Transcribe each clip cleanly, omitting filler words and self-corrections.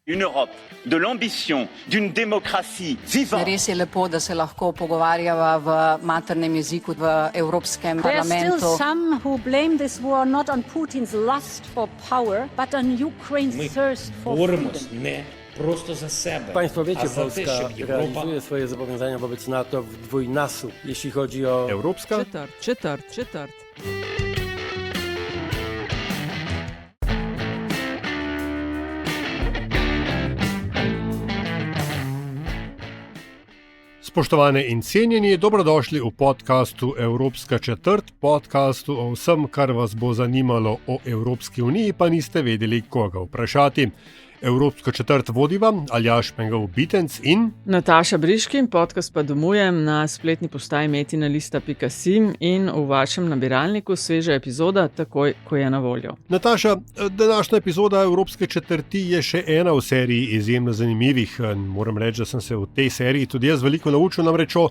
Une Europe de l'ambition, d'une démocratie vivante. Res je lepo, da se lahko pogovarjava v maternem jeziku v Evropskem There are parlamentu. still some who blame this war not on Putin's lust for power, but on Ukraine's thirst for Boремось freedom. не просто за себе, Państwo wiecie, a za te, Polska щоб Європа realizuje swoje zobowiązania wobec NATO w dwójnasób, jeśli chodzi o Evropska? Četrt. Spoštovane in cenjeni, dobrodošli v podkastu Evropska četrt, podkastu o vsem, kar vas bo zanimalo o Evropski uniji, pa niste vedeli, koga vprašati. Evropsko četrt vodiva Aljaž Pengov-Bitenc in Nataša Briški, podcast pa domujem na spletni postaji metinalista.si in v vašem nabiralniku sveža epizoda takoj, ko je na voljo. Nataša. Današnja epizoda Evropske četrti je še ena v seriji izjemno zanimivih. Moram reči, da sem se v tej seriji tudi jaz veliko naučil, namreč o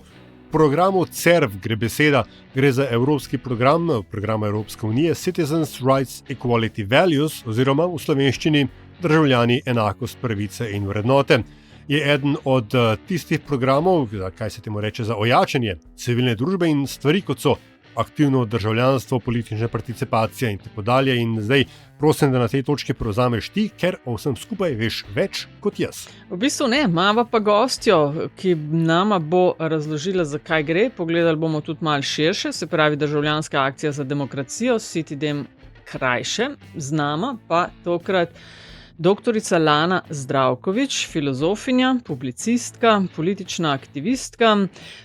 programu CERV gre beseda. Gre za evropski program Evropske unije Citizens Rights Equality Values oziroma v slovenščini Državljani, enakost, pravice in vrednote. Je eden od tistih programov, kaj se temu reče, za ojačanje civilne družbe in stvari, kot so aktivno državljanstvo, politična participacija in tako dalje. In zdaj prosim, da na tej točki prevzameš ti, ker o vsem skupaj veš več kot jaz. V bistvu ne, imamo pa gostjo, ki nama bo razložila, zakaj gre. Pogledali bomo tudi malo širše, se pravi Državljanska akcija za demokracijo, Citidem krajše, z nama pa tokrat doktorica Lana Zdravković, filozofinja, publicistka, politična aktivistka,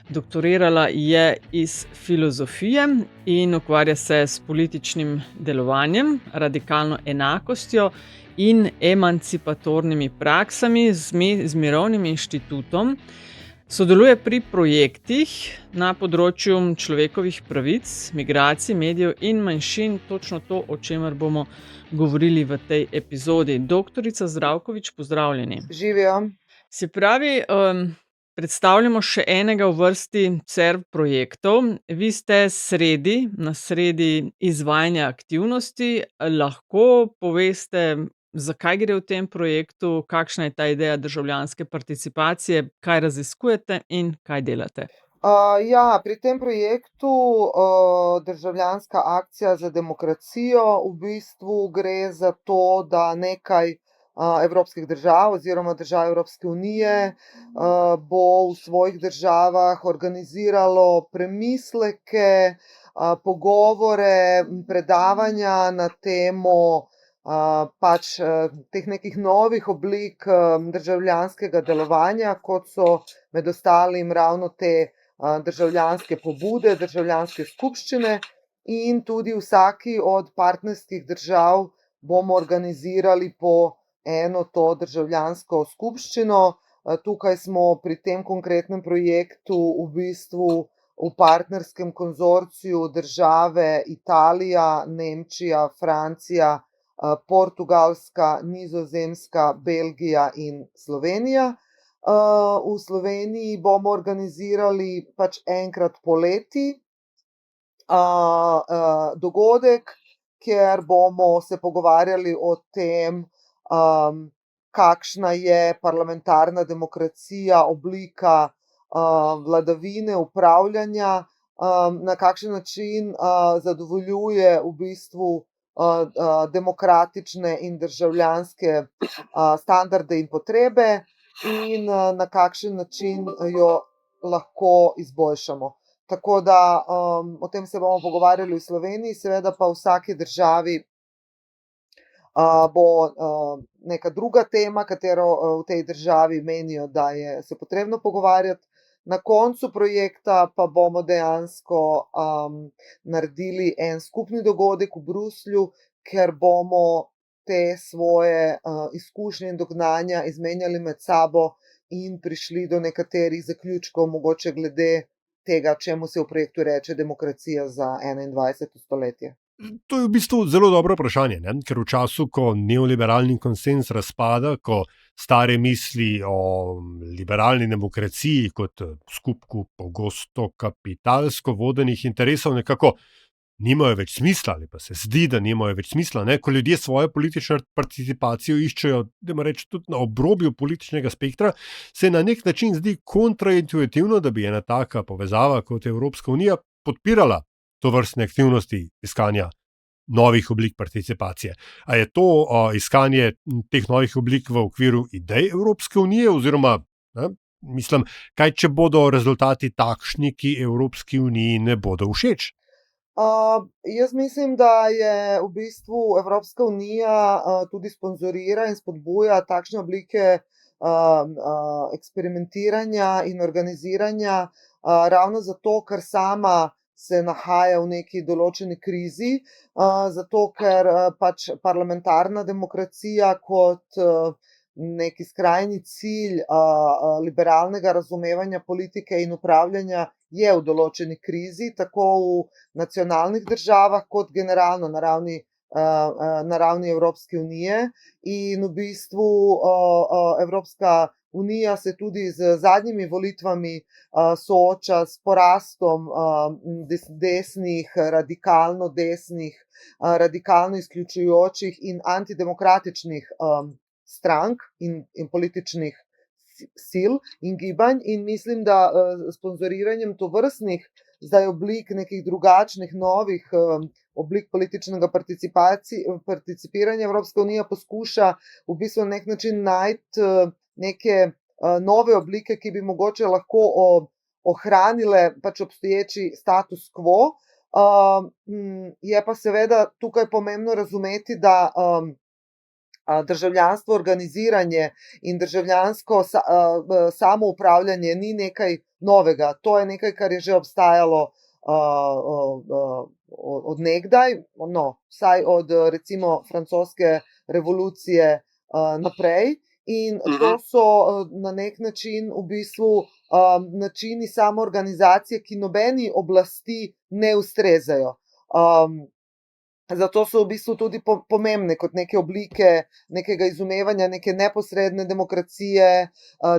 doktorirala je iz filozofije in ukvarja se s političnim delovanjem, radikalno enakostjo in emancipatornimi praksami z Mirovnim inštitutom. Sodeluje pri projektih na področju človekovih pravic, migracij, medijev in manjšin, točno to, o čemer bomo govorili v tej epizodi. Doktorica Zdravković, pozdravljeni. Živijo. Se pravi, predstavljamo še enega v vrsti CERV projektov. Vi ste na sredi izvajanja aktivnosti. Lahko poveste, zakaj gre v tem projektu, kakšna je ta ideja državljanske participacije, kaj raziskujete in kaj delate? Pri tem projektu Državljanska akcija za demokracijo v bistvu gre za to, da nekaj evropskih držav oziroma držav Evropske unije bo v svojih državah organiziralo premisleke, pogovore, predavanja na temo teh nekih novih oblik državljanskega delovanja, kot so med ostalim ravno te državljanske pobude, državljanske skupščine, in tudi vsaki od partnerskih držav bomo organizirali po eno to državljansko skupščino. Tukaj smo pri tem konkretnem projektu v bistvu v partnerskem konzorciju države Italija, Nemčija, Francija, Portugalska, Nizozemska, Belgija in Slovenija. V Sloveniji bomo organizirali enkrat poleti dogodek, kjer bomo se pogovarjali o tem, kakšna je parlamentarna demokracija, oblika vladavine, upravljanja, na kakšen način zadovoljuje v bistvu demokratične in državljanske standarde in potrebe in na kakšen način jo lahko izboljšamo. Tako da o tem se bomo pogovarjali v Sloveniji, seveda pa v vsaki državi bo neka druga tema, katero v tej državi menijo, da je se potrebno pogovarjati. Na koncu projekta pa bomo dejansko naredili en skupni dogodek v Bruslju, ker bomo te svoje izkušnje in dognanja izmenjali med sabo in prišli do nekaterih zaključkov, mogoče glede tega, čemu se v projektu reče demokracija za 21. stoletje. To je v bistvu zelo dobro vprašanje, ne? Ker v času, ko neoliberalni konsenz razpada, ko stare misli o liberalni demokraciji kot skupku pogosto kapitalsko vodenih interesov nekako nimajo več smisla, ali pa se zdi, da nimajo več smisla. Ne? Ko ljudje svojo politično participacijo iščejo, da reč, tudi na obrobju političnega spektra, se na nek način zdi kontraintuitivno, da bi ena taka povezava kot Evropska unija podpirala tovrstne aktivnosti iskanja novih oblik participacije. A je to iskanje teh novih oblik v okviru idej Evropske unije, oziroma mislim, kaj če bodo rezultati takšni, ki Evropski uniji ne bodo všeč? Jaz mislim, da je v bistvu Evropska unija tudi sponzorira in spodbuja takšne oblike eksperimentiranja in organiziranja ravno zato, ker sama se nahaja v neki določeni krizi, zato ker pač parlamentarna demokracija kot neki skrajni cilj liberalnega razumevanja politike in upravljanja je v določeni krizi, tako v nacionalnih državah kot generalno na ravni Evropske unije. In v bistvu Evropska unija se tudi z zadnjimi volitvami sooča s porastom desnih, radikalno desnih, radikalno izključujočih in antidemokratičnih strank in političnih sil in gibanj, in mislim, da sponzoriranjem tovrstnih zdaj oblik nekih drugačnih, novih oblik političnega participiranja Evropska unija poskuša v bistvu na nek način najti neke nove oblike, ki bi mogoče lahko ohranile pač obstoječi status quo. Je pa seveda tukaj pomembno razumeti, da državljanstvo, organiziranje in državljansko samoupravljanje ni nekaj novega. To je nekaj, kar je že obstajalo od nekdaj, vsaj od recimo francoske revolucije naprej. In to so na nek način v bistvu načini samoorganizacije, ki nobeni oblasti ne ustrezajo. Zato so v bistvu tudi pomembne kot neke oblike nekega izumevanja, neke neposredne demokracije,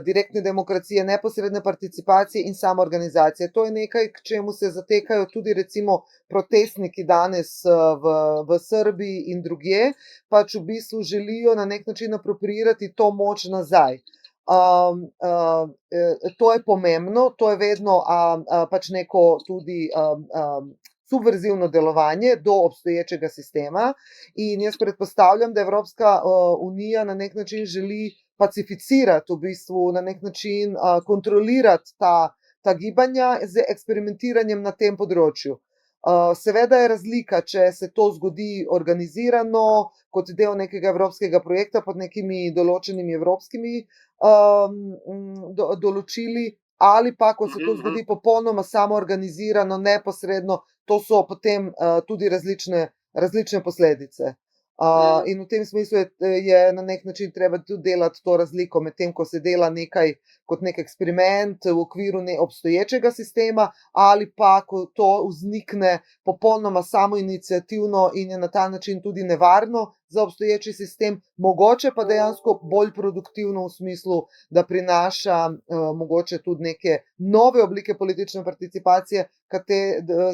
direktne demokracije, neposredne participacije in samoorganizacije. To je nekaj, k čemu se zatekajo tudi recimo protestniki danes v Srbiji in drugje, pač v bistvu želijo na nek način apropriirati to moč nazaj. To je pomembno, to je vedno pač neko tudi subverzivno delovanje do obstoječega sistema, in jaz predpostavljam, da Evropska unija na nek način želi pacificirati, v bistvu na nek način kontrolirati ta gibanja z eksperimentiranjem na tem področju. Seveda je razlika, če se to zgodi organizirano kot del nekega evropskega projekta pod nekimi določenimi evropskimi določili, ali pa, ko se to zgodi popolnoma samoorganizirano, neposredno, to so potem tudi različne posledice. In v tem smislu je na nek način treba tudi delati to razliko med tem, ko se dela nekaj kot nek eksperiment v okviru obstoječega sistema, ali pa, ko to vznikne popolnoma samoiniciativno in je na ta način tudi nevarno za obstoječi sistem, mogoče pa dejansko bolj produktivno v smislu, da prinaša mogoče tudi neke nove oblike politične participacije,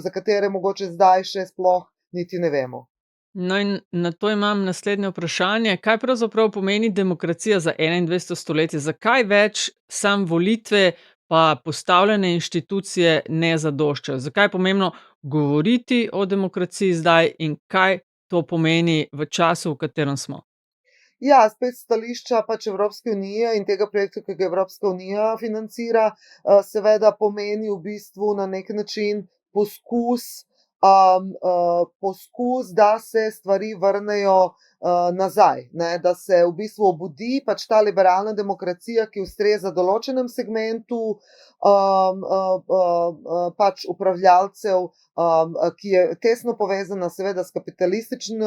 za katere mogoče zdaj še sploh niti ne vemo. No, in na to imam naslednje vprašanje. Kaj pravzaprav pomeni demokracija za 21. stoletje? Zakaj več sam volitve pa postavljene inštitucije ne zadoščajo? Zakaj je pomembno govoriti o demokraciji zdaj in kaj to pomeni v času, v katerem smo? Ja, spet stališča pač Evropske unije in tega projekta, ki ga Evropska unija financira, seveda pomeni v bistvu na nek način poskus, da se stvari vrnejo nazaj, ne? Da se v bistvu obudi pač ta liberalna demokracija, ki ustreza določenem segmentu pač upravljalcev, ki je tesno povezana seveda s kapitalističnim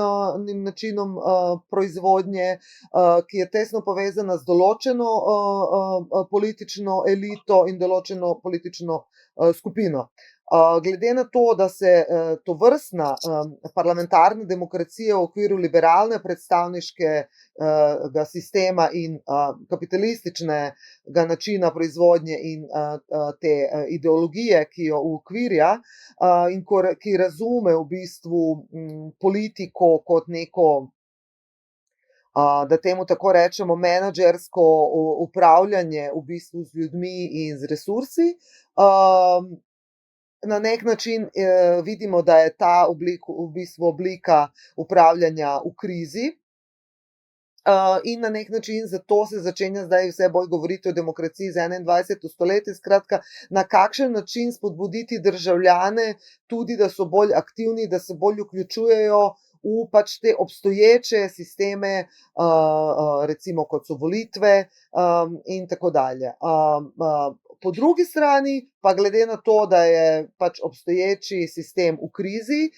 načinom proizvodnje, ki je tesno povezana z določeno politično elito in določeno politično skupino. Glede na to, da se tovrstna parlamentarna demokracija v okviru liberalne predstavniškega sistema in kapitalističnega načina proizvodnje in te ideologije, ki jo uokvirja in ki razume v bistvu politiko kot neko, da temu tako rečemo, menedžersko upravljanje v bistvu z ljudmi in z resursi. Na nek način vidimo, da je ta v bistvu oblika upravljanja v krizi. In na nek način zato se začenja zdaj vse bolj govoriti o demokraciji za 21. stoletje. Skratka, na kakšen način spodbuditi državljane tudi, da so bolj aktivni, da se bolj vključujejo v pač te obstoječe sisteme, recimo kot so volitve in tako dalje. Po drugi strani pa glede na to, da je pač obstoječi sistem v krizi,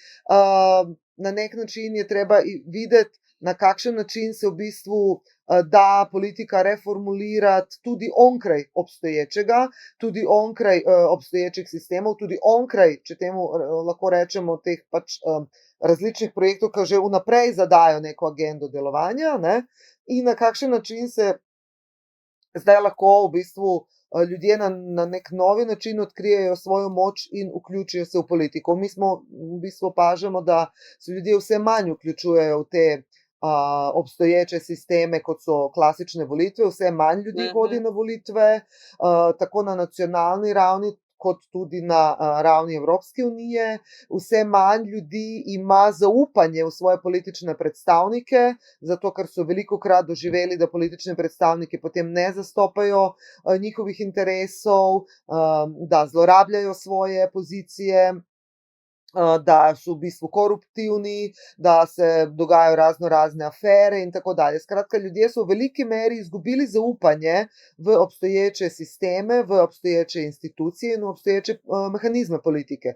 na nek način je treba videti, na kakšen način se v bistvu da politika reformulirati tudi onkraj obstoječega, tudi onkraj obstoječih sistemov, tudi onkraj, če temu lahko rečemo, teh pač različnih projektov, ki že vnaprej zadajo neko agendo delovanja, ne? In na kakšen način se zdaj lahko v bistvu ljudje na nek novi način odkrijejo svojo moč in vključijo se v politiko. Mi smo v bistvu opažamo, da se ljudje vse manj vključujejo v te obstoječe sisteme, kot so klasične volitve, vse manj ljudi hodi na volitve, tako na nacionalni ravni, kot tudi na ravni Evropske unije. Vse manj ljudi ima zaupanje v svoje politične predstavnike, zato ker so velikokrat doživeli, da politični predstavniki potem ne zastopajo njihovih interesov, da zlorabljajo svoje pozicije, da so v bistvu koruptivni, da se dogajajo razne afere in tako dalje. Skratka, ljudje so v veliki meri izgubili zaupanje v obstoječe sisteme, v obstoječe institucije in v obstoječe mehanizme politike.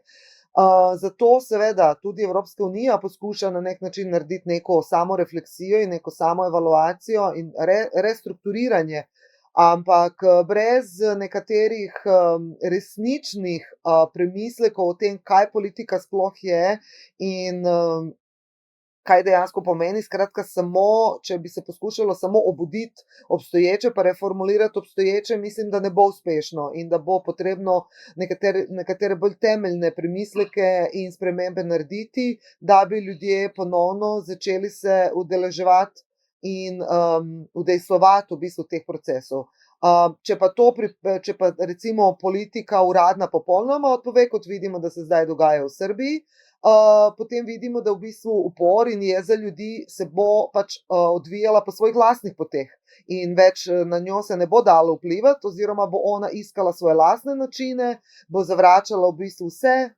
Zato seveda tudi Evropska unija poskuša na nek način narediti neko samorefleksijo in neko samoevaluacijo in restrukturiranje, ampak brez nekaterih resničnih premislekov o tem, kaj politika sploh je in kaj dejansko pomeni. Skratka, samo, če bi se poskušalo samo obuditi obstoječe pa reformulirati obstoječe, mislim, da ne bo uspešno in da bo potrebno nekatere bolj temeljne premisleke in spremembe narediti, da bi ljudje ponovno začeli se udeleževati in udejstvovati v bistvu teh procesov. Če pa recimo politika uradna popolnoma odpove, kot vidimo, da se zdaj dogaja v Srbiji, potem vidimo, da v bistvu upor in jeza ljudi se bo pač odvijala po svojih lastnih poteh in več na njo se ne bo dalo vplivati, oziroma bo ona iskala svoje lastne načine, bo zavračala v bistvu vse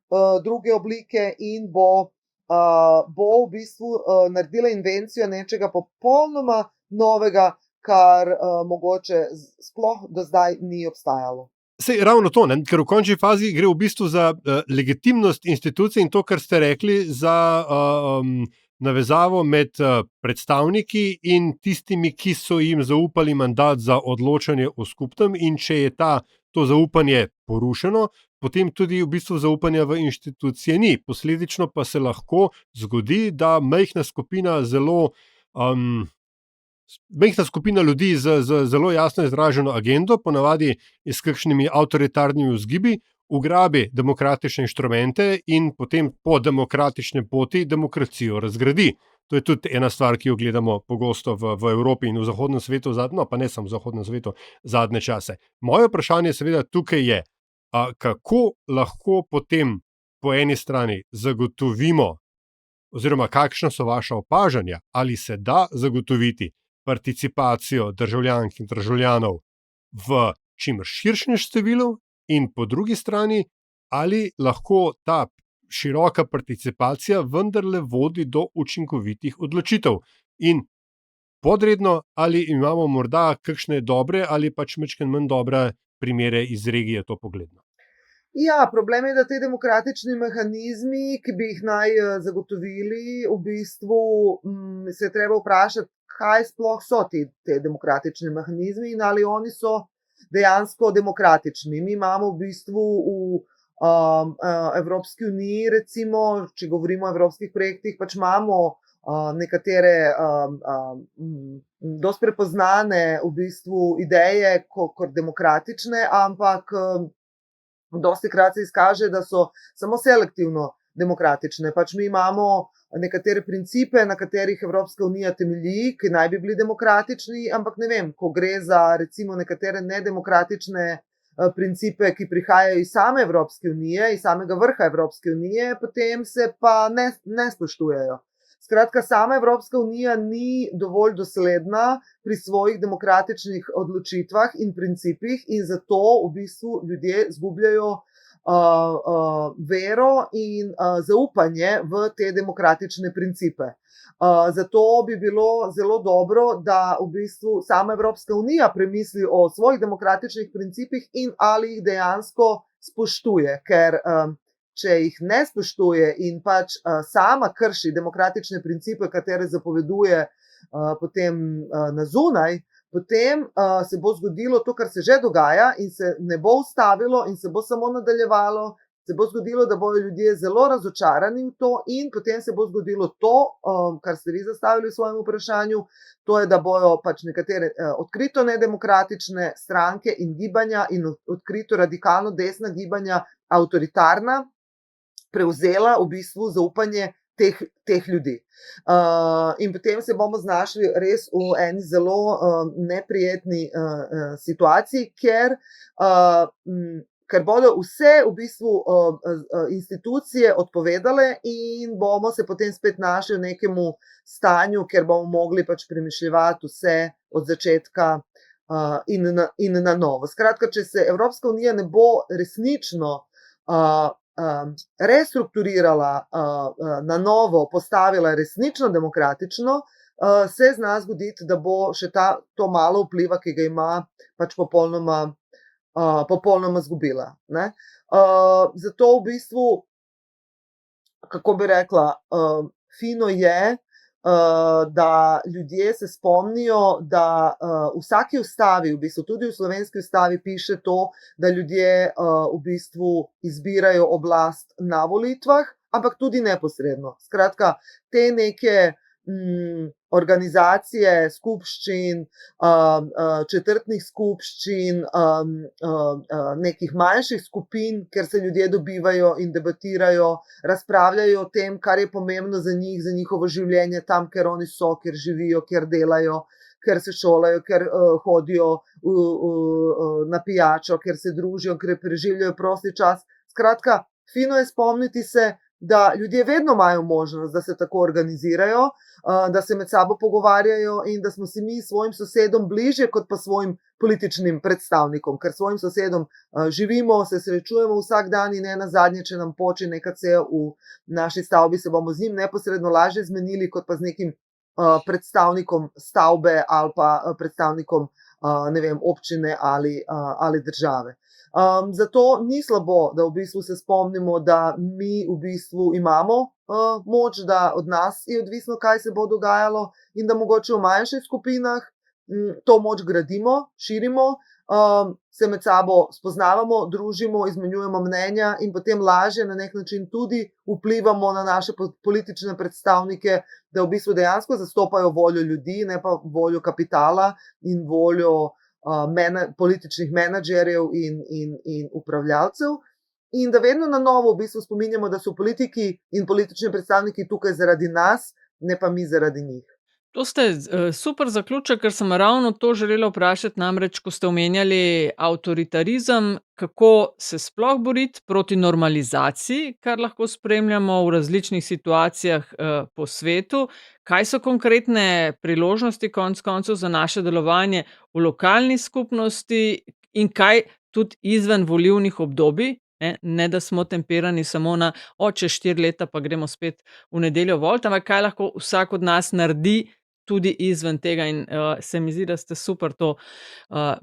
druge oblike in bo v bistvu naredila invencijo nečega popolnoma novega, kar mogoče sploh do zdaj ni obstajalo. Sej ravno to, ne? Ker v končni fazi gre v bistvu za legitimnost institucij in to, kar ste rekli, za navezavo med predstavniki in tistimi, ki so jim zaupali mandat za odločanje o skupnem, in če je to zaupanje porušeno, potem tudi v bistvu zaupanja v inštitucije ni. Posledično pa se lahko zgodi, da majhna skupina ljudi z zelo jasno izraženo agendo, ponavadi s kakšnimi avtoritarnimi vzgibi, ugrabi demokratične inštrumente in potem po demokratični poti demokracijo razgradi. To je tudi ena stvar, ki jo gledamo pogosto v Evropi in v zahodnem svetu, pa ne samo v zahodnem svetu, zadnje čase. Moje vprašanje seveda tukaj je, kako lahko potem po eni strani zagotovimo, oziroma kakšna so vaša opažanja, ali se da zagotoviti participacijo državljank in državljanov v čim širšem številu, in po drugi strani, ali lahko ta široka participacija vendarle vodi do učinkovitih odločitev. In podredno, ali imamo morda kakšne dobre ali pač majčkeno manj dobre primere iz regije to pogledno. Ja, problem je, da te demokratični mehanizmi, ki bi jih naj zagotovili, v bistvu se je treba vprašati, kaj sploh so te demokratični mehanizmi in ali oni so dejansko demokratični. Mi imamo v bistvu Evropski uniji, recimo, če govorimo o evropskih projektih, pač imamo nekatere dosti prepoznane v bistvu ideje kot demokratične, ampak dostikrat se izkaže, da so samo selektivno demokratične. Pač mi imamo nekatere principe, na katerih Evropska unija temelji, ki naj bi bili demokratični, ampak ne vem, ko gre za recimo nekatere nedemokratične principe, ki prihajajo iz same Evropske unije, iz samega vrha Evropske unije, potem se pa ne spoštujejo. Skratka, sama Evropska unija ni dovolj dosledna pri svojih demokratičnih odločitvah in principih in zato v bistvu ljudje izgubljajo vero in zaupanje v te demokratične principe. Zato bi bilo zelo dobro, da v bistvu sama Evropska unija premisli o svojih demokratičnih principih in ali jih dejansko spoštuje, ker če jih ne spoštuje in pač sama krši demokratične principe, katere zapoveduje potem na zunaj, potem se bo zgodilo to, kar se že dogaja in se ne bo ustavilo in se bo samo nadaljevalo. Se bo zgodilo, da bodo ljudje zelo razočarani v to in potem se bo zgodilo to, kar ste vi zastavili v svojem vprašanju, to je, da bojo pač nekatere odkrito nedemokratične stranke in gibanja in odkrito radikalno desna gibanja avtoritarna prevzela v bistvu zaupanje teh ljudi. In potem se bomo znašli res v eni zelo neprijetni situaciji, ker bodo vse v bistvu institucije odpovedale in bomo se potem spet našli v nekemu stanju, kjer bomo mogli pač premišljevati vse od začetka in na novo. Skratka, če se Evropska unija ne bo resnično restrukturirala, na novo postavila resnično demokratično, se zna zgoditi, da bo še to malo vpliva, ki ga ima, pač popolnoma zgubila. Ne? Zato v bistvu, kako bi rekla, fino je, da ljudje se spomnijo, da v vsaki ustavi, v bistvu tudi v slovenski ustavi piše to, da ljudje v bistvu izbirajo oblast na volitvah, ampak tudi neposredno. Skratka, te neke organizacije, skupščin, četrtnih skupščin, nekih manjših skupin, kjer se ljudje dobivajo in debatirajo, razpravljajo o tem, kar je pomembno za njih, za njihovo življenje tam, kjer oni so, kjer živijo, kjer delajo, kjer se šolajo, kjer hodijo na pijačo, kjer se družijo, kjer preživljajo prosti čas. Skratka, fino je spomniti se, da ljudje vedno imajo možnost, da se tako organizirajo, da se med sabo pogovarjajo in da smo si mi svojim sosedom bližje kot pa svojim političnim predstavnikom, ker svojim sosedom živimo, se srečujemo vsak dan in nenazadnje, če nam poči neka cev v naši stavbi, se bomo z njim neposredno lažje zmenili kot pa z nekim predstavnikom stavbe ali pa predstavnikom ne vem, občine ali države. Zato ni slabo, da v bistvu se spomnimo, da mi v bistvu imamo moč, da od nas je odvisno, kaj se bo dogajalo in da mogoče v manjših skupinah to moč gradimo, širimo, se med sabo spoznavamo, družimo, izmenjujemo mnenja in potem lažje na nek način tudi vplivamo na naše politične predstavnike, da v bistvu dejansko zastopajo voljo ljudi, ne pa voljo kapitala in voljo političnih menedžerjev in upravljavcev in da vedno na novo v bistvu spominjamo, da so politiki in politični predstavniki tukaj zaradi nas, ne pa mi zaradi njih. To ste super zaključek, ker sem ravno to želela vprašati, namreč, ko ste omenjali avtoritarizem, kako se sploh boriti proti normalizaciji, kar lahko spremljamo v različnih situacijah po svetu, kaj so konkretne priložnosti konec koncev za naše delovanje v lokalni skupnosti in kaj tudi izven volilnih obdobij, ne da smo temperani samo na čez 4 leta pa gremo spet v nedeljo volit, ampak kaj lahko vsak od nas naredi tudi izven tega in se mi zdi, da ste super to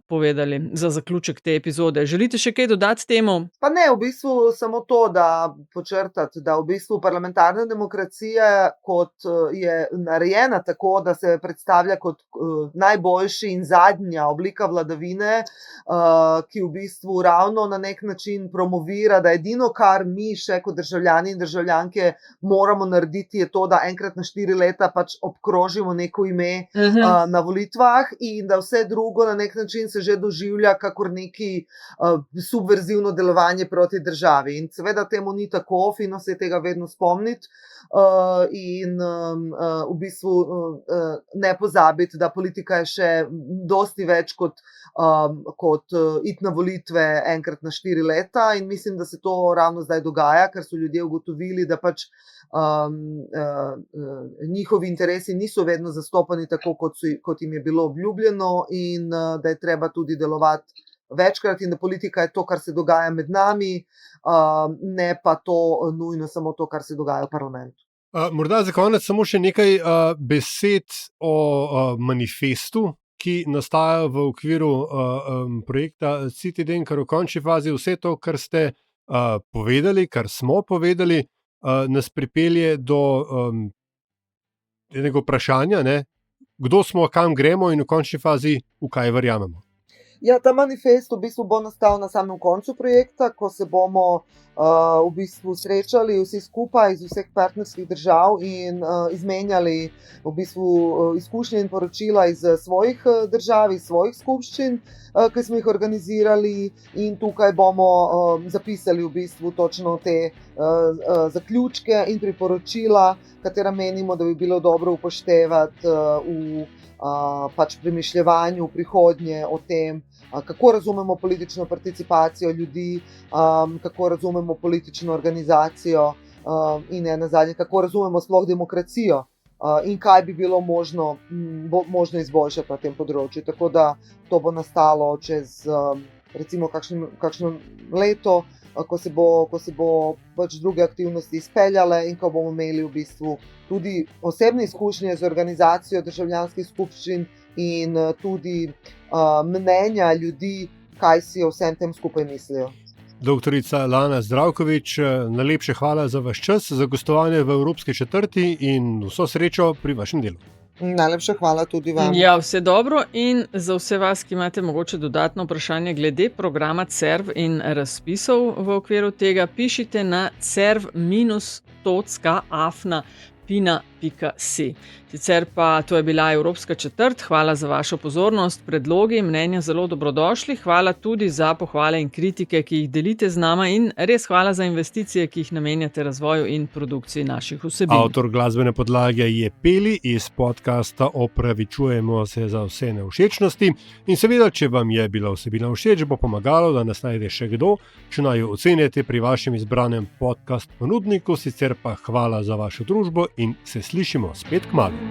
povedali za zaključek te epizode. Želite še kaj dodati temu? Pa ne, v bistvu samo to, da počrtati, da v bistvu parlamentarna demokracija kot je narejena tako, da se predstavlja kot najboljši in zadnja oblika vladavine, ki v bistvu ravno na nek način promovira, da edino, kar mi še kot državljani in državljanke moramo narediti, je to, da enkrat na 4 leta pač obkrožimo neko ime na volitvah in da vse drugo na nek način se že doživlja kakor neki subverzivno delovanje proti državi. In seveda temu ni tako, fino se je tega vedno spomniti in v bistvu ne pozabiti, da politika je še dosti več kot iti na volitve enkrat na 4 leta in mislim, da se to ravno zdaj dogaja, ker so ljudje ugotovili, da pač njihovi interesi niso vedno zastopani tako, kot jim je bilo obljubljeno in da je treba tudi delovati večkrat in da politika je to, kar se dogaja med nami, ne pa to nujno samo to, kar se dogaja v parlamentu. Morda za konec samo še nekaj besed o manifestu, ki nastaja v okviru projekta Citydem, kar v končni fazi vse to, kar ste povedali, kar smo povedali, nas pripelje do enega vprašanja, ne? Kdo smo, kam gremo in v končni fazi v kaj verjamemo. Ja, ta manifest v bistvu bo nastal na samem koncu projekta, ko se bomo v bistvu srečali vsi skupaj iz vseh partnerskih držav in izmenjali v bistvu izkušnje in poročila iz svojih držav, iz svojih skupščin, ki smo jih organizirali in tukaj bomo zapisali v bistvu točno te zaključke in priporočila, katera menimo, da bi bilo dobro upoštevati v pač premišljevanju v prihodnje o tem, kako razumemo politično participacijo ljudi, kako razumemo politično organizacijo in nazadnje, kako razumemo sploh demokracijo in kaj bi bilo možno izboljšati na tem področju. Tako da to bo nastalo čez recimo kakšno leto, ko se bo pač druge aktivnosti izpeljale in ko bomo imeli v bistvu tudi osebne izkušnje z organizacijo državljanskih skupščin in tudi mnenja ljudi, kaj si o vsem tem skupaj mislijo. Doktorica Lana Zdravković, najlepše hvala za vaš čas, za gostovanje v Evropski četrti in vso srečo pri vašem delu. Najlepša hvala tudi vam. Ja, vse dobro in za vse vas, ki imate mogoče dodatno vprašanje glede programa CERV in razpisov v okviru tega, pišite na cerv-afna.pina.si. Sicer pa to je bila Evropska četrt, hvala za vašo pozornost, predlogi, mnenja zelo dobrodošli, hvala tudi za pohvale in kritike, ki jih delite z nama in res hvala za investicije, ki jih namenjate razvoju in produkciji naših vsebin. Avtor glasbene podlage je Peli iz podcasta Opravičujemo se za vse nevšečnosti in seveda, če vam je bila vsebina všeč, bo pomagalo, da nas najde še kdo, če naj jo ocenite pri vašem izbranem podcast ponudniku, sicer pa hvala za vašo družbo in se slišimo spet kmalu.